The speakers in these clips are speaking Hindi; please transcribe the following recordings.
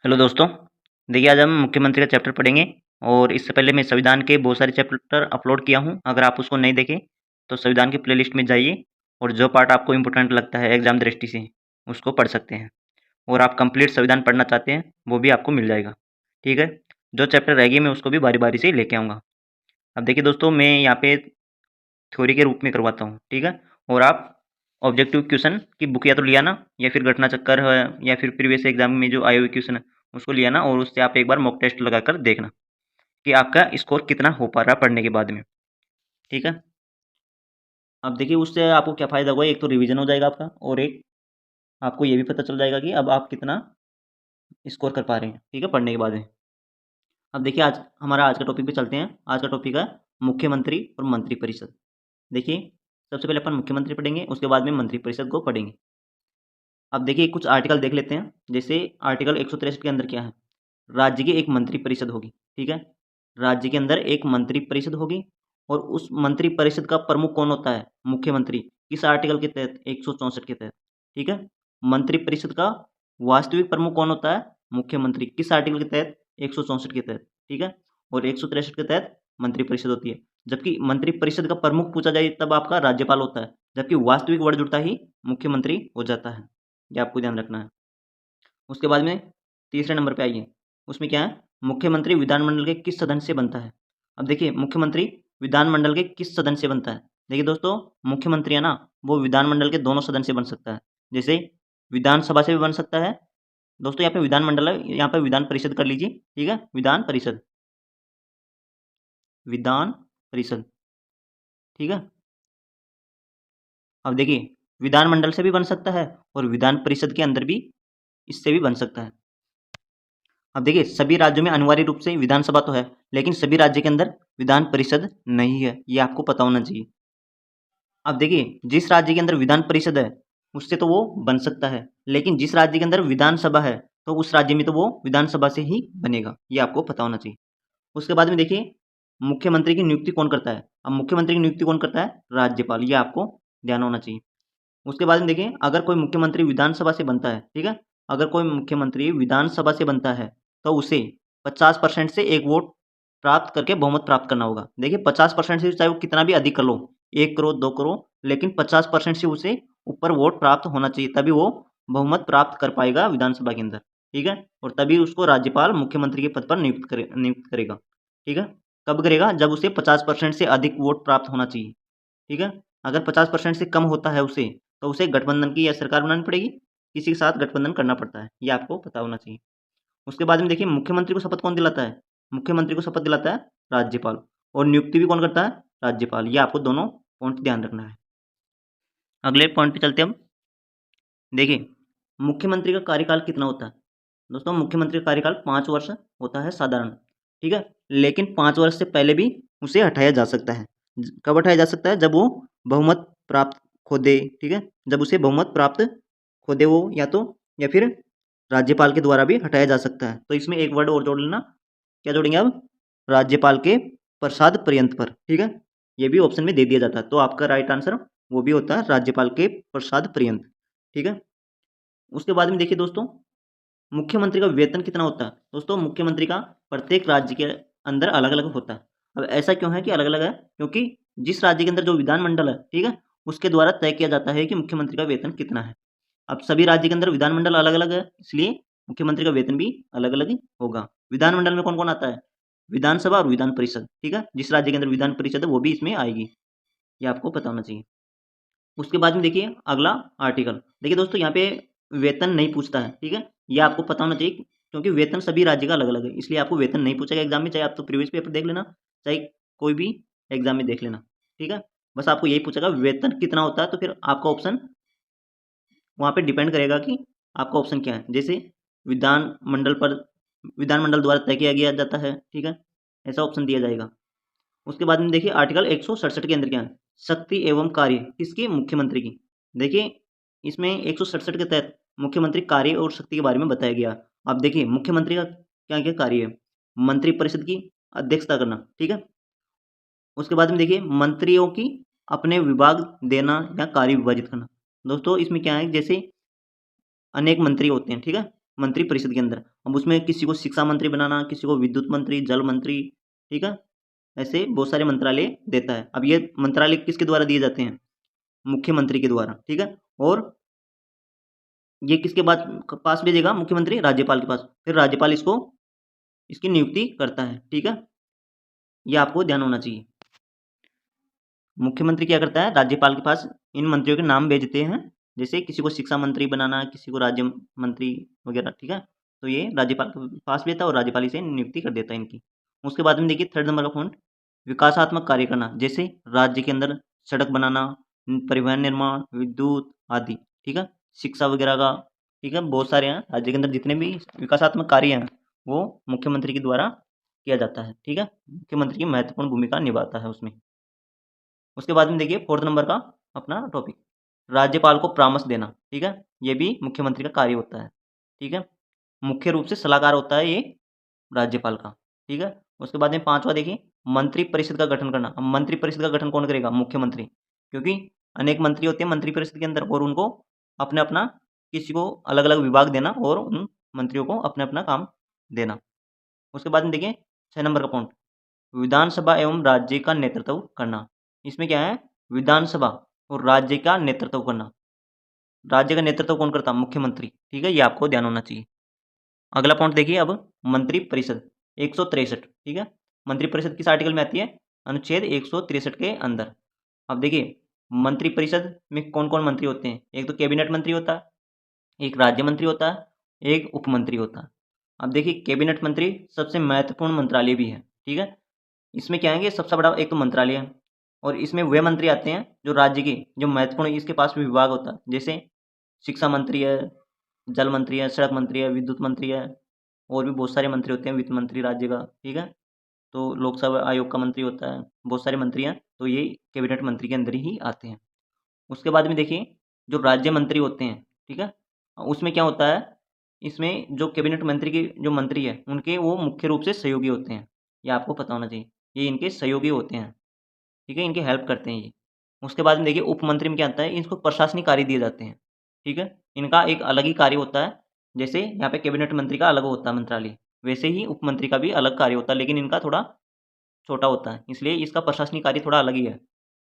हेलो दोस्तों। देखिए, आज हम मुख्यमंत्री का चैप्टर पढ़ेंगे। और इससे पहले मैं संविधान के बहुत सारे चैप्टर अपलोड किया हूं। अगर आप उसको नहीं देखें तो संविधान की प्लेलिस्ट में जाइए और जो पार्ट आपको इम्पोर्टेंट लगता है एग्जाम दृष्टि से उसको पढ़ सकते हैं। और आप कंप्लीट संविधान पढ़ना चाहते हैं वो भी आपको मिल जाएगा। ठीक है, जो चैप्टर रहेगी मैं उसको भी बारी बारी से लेके आऊँगा। अब देखिए दोस्तों, मैं यहाँ पे थ्योरी के रूप में करवाता हूँ। ठीक है, और आप ऑब्जेक्टिव क्वेश्चन की बुक या तो लिया ना, या फिर घटना चक्कर है, या फिर प्रीवियस एग्जाम में जो आए हुए क्वेश्चन है उसको लिया ना, और उससे आप एक बार मॉक टेस्ट लगाकर देखना कि आपका स्कोर कितना हो पा रहा है पढ़ने के बाद में। ठीक है, अब देखिए उससे आपको क्या फ़ायदा होगा। एक तो रिवीजन हो जाएगा आपका, और एक आपको ये भी पता चल जाएगा कि अब आप कितना स्कोर कर पा रहे हैं। ठीक है, पढ़ने के बाद में। अब देखिए आज का टॉपिक पे चलते हैं। आज का टॉपिक है मुख्यमंत्री और मंत्रिपरिषद। देखिए, सबसे पहले अपन मुख्यमंत्री पढ़ेंगे, उसके बाद में मंत्रिपरिषद को पढ़ेंगे। अब देखिए कुछ आर्टिकल देख लेते हैं। जैसे आर्टिकल 163 के अंदर क्या है, राज्य की एक मंत्रिपरिषद होगी। ठीक है, राज्य के अंदर एक मंत्रिपरिषद होगी, और उस मंत्रिपरिषद का प्रमुख कौन होता है, मुख्यमंत्री। किस आर्टिकल के तहत, 164 के तहत। ठीक है, मंत्रिपरिषद का वास्तविक प्रमुख कौन होता है, मुख्यमंत्री। किस आर्टिकल के तहत, 164 के तहत। ठीक है, और 163 के तहत मंत्रिपरिषद होती है। जबकि मंत्रिपरिषद का प्रमुख पूछा जाए तब आपका राज्यपाल होता है, जबकि वास्तविक वर्ड जुड़ता ही मुख्यमंत्री हो जाता है। ये आपको ध्यान रखना है। उसके बाद में तीसरे नंबर पे आइए। उसमें क्या है, मुख्यमंत्री विधानमंडल के किस सदन से बनता है। अब देखिए, मुख्यमंत्री विधानमंडल के किस सदन से बनता है। देखिए दोस्तों, मुख्यमंत्री है ना, वो विधानमंडल के दोनों सदन से बन सकता है। जैसे विधानसभा से भी बन सकता है। दोस्तों यहाँ पे विधानमंडल है, यहाँ पे विधान परिषद कर लीजिए। ठीक है, विधान परिषद, विधान परिषद। ठीक है, अब देखिए विधानमंडल से भी बन सकता है, और विधान परिषद के अंदर भी इससे भी बन सकता है। अब देखिए, सभी राज्यों में अनिवार्य रूप से विधानसभा तो है, लेकिन सभी राज्य के अंदर विधान परिषद नहीं है। ये आपको पता होना चाहिए। अब देखिए, जिस राज्य के अंदर विधान परिषद है उससे तो वो बन सकता है, लेकिन जिस राज्य के अंदर विधानसभा है तो उस राज्य में तो वो विधानसभा से ही बनेगा। ये आपको पता होना चाहिए। उसके बाद में देखिए, मुख्यमंत्री की नियुक्ति कौन करता है। अब मुख्यमंत्री की नियुक्ति कौन करता है, राज्यपाल। ये आपको ध्यान होना चाहिए। उसके बाद में देखिए, अगर कोई मुख्यमंत्री विधानसभा से बनता है, ठीक है, अगर कोई मुख्यमंत्री विधानसभा से बनता है तो उसे 50% से एक वोट प्राप्त करके बहुमत प्राप्त करना होगा। देखिए 50% से चाहे वो कितना भी अधिक कर लो, 1 करोड़ 2 करोड़, लेकिन 50% से उसे ऊपर वोट प्राप्त होना चाहिए, तभी वो बहुमत प्राप्त कर पाएगा विधानसभा के अंदर। ठीक है, और तभी उसको राज्यपाल मुख्यमंत्री के पद पर नियुक्त करेगा। ठीक है, कब करेगा, जब उसे 50% से अधिक वोट प्राप्त होना चाहिए। ठीक है, अगर 50% से कम होता है उसे, तो उसे गठबंधन की या सरकार बनानी पड़ेगी, किसी के साथ गठबंधन करना पड़ता है। ये आपको पता होना चाहिए। उसके बाद में देखिए, मुख्यमंत्री को शपथ कौन दिलाता है, मुख्यमंत्री को शपथ दिलाता है राज्यपाल, और नियुक्ति भी कौन करता है, राज्यपाल। ये आपको दोनों पॉइंट ध्यान रखना है। अगले पॉइंट पे चलते हैं हम। देखिए, मुख्यमंत्री का कार्यकाल कितना होता है। दोस्तों, मुख्यमंत्री का कार्यकाल 5 वर्ष होता है साधारण। ठीक है, लेकिन 5 वर्ष से पहले भी उसे हटाया जा सकता है। कब हटाया जा सकता है, जब वो बहुमत प्राप्त खो दे। ठीक है, जब उसे बहुमत प्राप्त खो दे वो, या फिर राज्यपाल के द्वारा भी हटाया जा सकता है। तो इसमें एक वर्ड और जोड़ लेना। क्या जोड़ेंगे अब, राज्यपाल के प्रसाद पर्यंत पर। ठीक है, ये भी ऑप्शन में दे दिया जाता है, तो आपका राइट आंसर वो भी होता है राज्यपाल के प्रसाद पर्यंत। ठीक है, उसके बाद में देखिए दोस्तों, मुख्यमंत्री का वेतन कितना होता है। दोस्तों, मुख्यमंत्री का प्रत्येक राज्य के अंदर अलग अलग होता है। अब ऐसा क्यों है कि अलग अलग है, क्योंकि जिस राज्य के अंदर जो विधानमंडल है, ठीक है, उसके द्वारा तय किया जाता है कि मुख्यमंत्री का वेतन कितना है। अब सभी राज्य के अंदर विधानमंडल अलग अलग है, इसलिए मुख्यमंत्री का वेतन भी अलग अलग ही होगा। विधानमंडल में कौन कौन आता है, विधानसभा और विधान परिषद। ठीक है, जिस राज्य के अंदर विधान परिषद है वो भी इसमें आएगी। ये आपको पता होना चाहिए। उसके बाद में देखिए अगला आर्टिकल। देखिए दोस्तों, यहाँ पे वेतन नहीं पूछता है। ठीक है, ये आपको पता होना चाहिए, क्योंकि वेतन सभी राज्य का अलग अलग है, इसलिए आपको वेतन नहीं पूछेगा एग्जाम में। चाहे आप तो प्रीवियस पेपर देख लेना, चाहे कोई भी एग्जाम में देख लेना। ठीक है, बस आपको यही पूछेगा वेतन कितना होता है, तो फिर आपका ऑप्शन वहाँ पे डिपेंड करेगा कि आपका ऑप्शन क्या है। जैसे विधानमंडल पर, विधानमंडल द्वारा तय किया गया जाता है। ठीक है, ऐसा ऑप्शन दिया जाएगा। उसके बाद में देखिए आर्टिकल 167 के अंदर क्या है, शक्ति एवं कार्य किसकी, मुख्यमंत्री की। देखिए, इसमें 167 के तहत मुख्यमंत्री कार्य और शक्ति के बारे में बताया गया। अब देखिए, मुख्यमंत्री का क्या क्या कार्य है, मंत्रिपरिषद की अध्यक्षता करना। ठीक है, उसके बाद में देखिए मंत्रियों की अपने विभाग देना या कार्य विभाजित करना। दोस्तों, इसमें क्या है, जैसे अनेक मंत्री होते हैं। ठीक है, मंत्रिपरिषद के अंदर। अब उसमें किसी को शिक्षा मंत्री बनाना, किसी को विद्युत मंत्री, जल मंत्री, ठीक है, ऐसे बहुत सारे मंत्रालय देता है। अब ये मंत्रालय किसके द्वारा दिए जाते हैं? मुख्यमंत्री के द्वारा, ठीक है। और ये किसके पास भेजेगा मुख्यमंत्री? राज्यपाल के पास। फिर राज्यपाल इसकी नियुक्ति करता है, ठीक है। ये आपको ध्यान होना चाहिए। मुख्यमंत्री क्या करता है? राज्यपाल के पास इन मंत्रियों के नाम भेजते हैं, जैसे किसी को शिक्षा मंत्री बनाना, किसी को राज्य मंत्री वगैरह, ठीक है। तो ये राज्यपाल के पास भेजता है और राज्यपाल इसे नियुक्ति कर देता है इनकी। उसके बाद में देखिए 3rd नंबर का पॉइंट, विकासात्मक कार्य करना, जैसे राज्य के अंदर सड़क बनाना, परिवहन निर्माण, विद्युत आदि, ठीक है, शिक्षा वगैरह का, ठीक है, बहुत सारे हैं। राज्य के अंदर जितने भी विकासात्मक कार्य हैं वो मुख्यमंत्री के द्वारा किया जाता है, ठीक है। मुख्यमंत्री की महत्वपूर्ण भूमिका निभाता है उसमें। उसके बाद में देखिए 4th नंबर का अपना टॉपिक, राज्यपाल को परामर्श देना, ठीक है। ये भी मुख्यमंत्री का कार्य होता है, ठीक है। मुख्य रूप से सलाहकार होता है ये राज्यपाल का, ठीक है। उसके बाद में 5वां देखिए, मंत्रिपरिषद का गठन करना। अब मंत्रिपरिषद का गठन कौन करेगा? मुख्यमंत्री, क्योंकि अनेक मंत्री होते हैं मंत्रिपरिषद के अंदर और उनको अपना अपना किसी को अलग अलग विभाग देना और उन मंत्रियों को अपना अपना काम देना। उसके बाद में देखिए 6 नंबर का पॉइंट, विधानसभा एवं राज्य का नेतृत्व करना। इसमें क्या है? विधानसभा और राज्य का नेतृत्व करना। राज्य का नेतृत्व कौन करता? मुख्यमंत्री, ठीक है। ये आपको ध्यान होना चाहिए। अगला पॉइंट देखिए अब, मंत्रिपरिषद 163, ठीक है। मंत्रिपरिषद किस आर्टिकल में आती है? अनुच्छेद 163 के अंदर। अब देखिए मंत्रिपरिषद में कौन कौन मंत्री होते हैं? एक तो कैबिनेट मंत्री होता है, एक राज्य मंत्री होता है, एक उप मंत्री होता है। अब देखिए कैबिनेट मंत्री सबसे महत्वपूर्ण मंत्रालय भी है, ठीक है। इसमें क्या है कि सबसे बड़ा एक तो मंत्रालय है और इसमें वे मंत्री आते हैं जो राज्य के जो महत्वपूर्ण इसके पास भी विभाग होता है, जैसे शिक्षा मंत्री है, जल मंत्री है, सड़क मंत्री है, विद्युत मंत्री है, और भी बहुत सारे मंत्री होते हैं, वित्त मंत्री राज्य का, ठीक है। तो लोकसभा आयोग का मंत्री होता है, बहुत सारे मंत्री हैं, तो ये कैबिनेट मंत्री के अंदर ही आते हैं। उसके बाद में देखिए जो राज्य मंत्री होते हैं, ठीक है, उसमें क्या होता है? इसमें जो कैबिनेट मंत्री के जो मंत्री है उनके वो मुख्य रूप से सहयोगी होते हैं, ये आपको पता होना चाहिए। ये इनके सहयोगी होते हैं, ठीक है, इनकी हेल्प करते हैं ये। उसके बाद में देखिए उप मंत्री में क्या आता है? इनको प्रशासनिक कार्य दिए जाते हैं, ठीक है। इनका एक अलग ही कार्य होता है, जैसे यहाँ पे कैबिनेट मंत्री का अलग होता है मंत्रालय, वैसे ही उप मंत्री का भी अलग कार्य होता है, लेकिन इनका थोड़ा छोटा होता है, इसलिए इसका प्रशासनिक कार्य थोड़ा अलग ही है,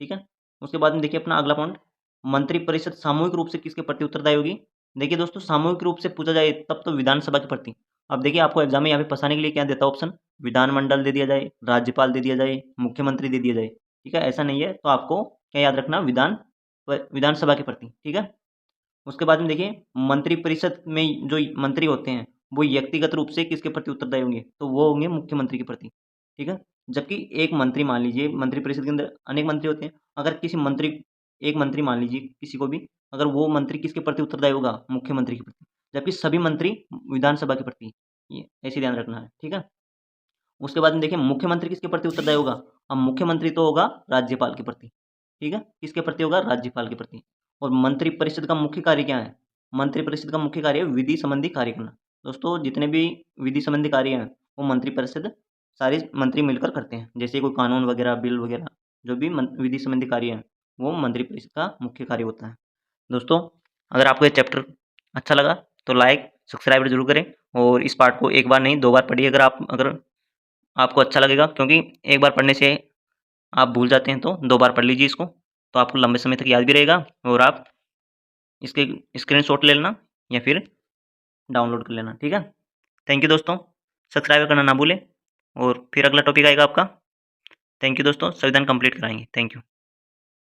ठीक है। उसके बाद में देखिए अपना अगला पॉइंट, मंत्रिपरिषद सामूहिक रूप से किसके प्रति उत्तरदायी होगी? देखिए दोस्तों सामूहिक रूप से पूछा जाए तब तो विधानसभा के प्रति। अब देखिए आपको एग्जाम में यहाँ पे फंसाने के लिए क्या देता है ऑप्शन? विधानमंडल दे दिया जाए, राज्यपाल दे दिया जाए, मुख्यमंत्री दे दिया जाए, ठीक है। ऐसा नहीं है, तो आपको क्या याद रखना? विधानसभा के प्रति, ठीक है। उसके बाद में देखिए मंत्रिपरिषद में जो मंत्री होते हैं वो व्यक्तिगत रूप से किसके प्रति उत्तरदायी होंगे? तो वो होंगे मुख्यमंत्री के प्रति, ठीक है। जबकि एक मंत्री, मान लीजिए मंत्रिपरिषद के अंदर अनेक मंत्री होते हैं, अगर किसी मंत्री, एक मंत्री मान लीजिए किसी को भी, अगर वो मंत्री किसके प्रति उत्तरदायी होगा? मुख्यमंत्री के प्रति, जबकि सभी मंत्री विधानसभा के प्रति। ये ऐसे ध्यान रखना है, ठीक है। उसके बाद में देखिए मुख्यमंत्री किसके प्रति उत्तरदायी होगा? अब मुख्यमंत्री तो होगा राज्यपाल के प्रति, ठीक है। किसके प्रति होगा? राज्यपाल के प्रति। और मंत्रिपरिषद का मुख्य कार्य क्या है? मंत्रिपरिषद का मुख्य कार्य है विधि संबंधी कार्य करना। दोस्तों जितने भी विधि संबंधी कार्य हैं वो मंत्रिपरिषद सारे मंत्री मिलकर करते हैं, जैसे कोई कानून वगैरह, बिल वगैरह, जो भी विधि संबंधी कार्य हैं वो मंत्रिपरिषद का मुख्य कार्य होता है। दोस्तों अगर आपको ये चैप्टर अच्छा लगा तो लाइक सब्सक्राइब जरूर करें, और इस पार्ट को एक बार नहीं 2 बार पढ़िए अगर आपको अच्छा लगेगा, क्योंकि एक बार पढ़ने से आप भूल जाते हैं, तो 2 बार पढ़ लीजिए इसको, तो आपको लंबे समय तक याद भी रहेगा, और आप इसके स्क्रीनशॉट ले लेना या फिर डाउनलोड कर लेना, ठीक है। थैंक यू दोस्तों, सब्सक्राइब करना ना भूलें, और फिर अगला टॉपिक आएगा आपका। थैंक यू दोस्तों, संविधान कंप्लीट कराएंगे। Thank you.